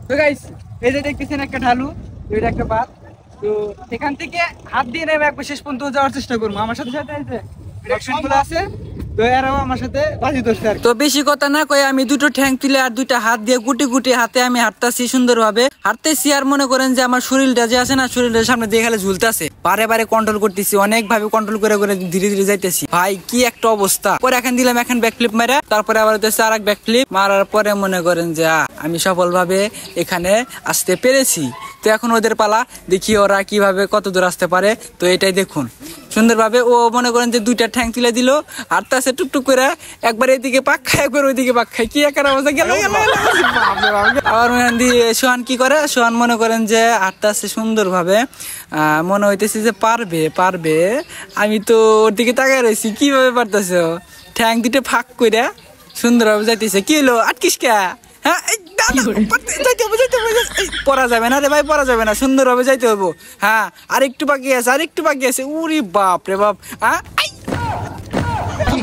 তো গাইস এই যে দেখতেছেন একটা ঢালু, এটা একটা বাঁধ। তো এখান থেকে হাত দিয়ে নেমে একবার শেষ পর্যন্ত যাওয়ার চেষ্টা করবো। আমার সাথে সাথে আছে, তো এরাও আমার সাথে বাজি ধরছে। তো বেশি কথা না কয়ে আমি দুটো ঠ্যাং তুলে আর দুইটা হাত দিয়ে গুটি গুটি হাতে আমি হাঁটতেছি সুন্দর ভাবে হাঁটতেছি। আর মনে করেন যে আমার শরীরটা যে আছে না, শরীরটার সামনে দিয়ে খালি ঝুলতেছে, বারে বারে কন্ট্রোল করতেছি, অনেক ভাবে কন্ট্রোল করে করে ধীরে ধীরে যাইতেছি। ভাই কি একটা অবস্থা। পরে এখন দিলাম এখন ব্যাক ফ্লিপ মারা, তারপরে আবার হচ্ছে আর এক ব্যাক ফ্লিপ মারার পরে মনে করেন যে আমি সফল ভাবে এখানে আসতে পেরেছি। তো এখন ওদের পালা, দেখি ওরা কিভাবে কত দূর আসতে পারে। তো এটাই দেখুন সুন্দরভাবে ও মনে করেন যে দুইটা ঠ্যাং তুলে দিল, হাঁটতে আসে টুকটুক করে, একবার এদিকে পাক খায় একবার ওইদিকে পাক খায়, কি একটা অবস্থা গেল। আবার সোহান কি করে, সোহান মনে করেন যে হাঁটতে আসে সুন্দর ভাবে, মনে হইতেছে যে পারবে পারবে। আমি তো ওর দিকে তাকায় রয়েছি, কিভাবে পারতেছে, ঠ্যাং দুটো ফাঁক করে সুন্দর ভাবে যাইতেছে। কি হলো আটকিস কে? হ্যাঁ পড়া যাবে না রে ভাই, পড়া যাবে না, সুন্দর ভাবে যাইতে হবো। হ্যাঁ আরেকটু বাকি আছে, আরেকটু বাকি আছে। উরি বাপ রে বাপ। হ্যাঁ কি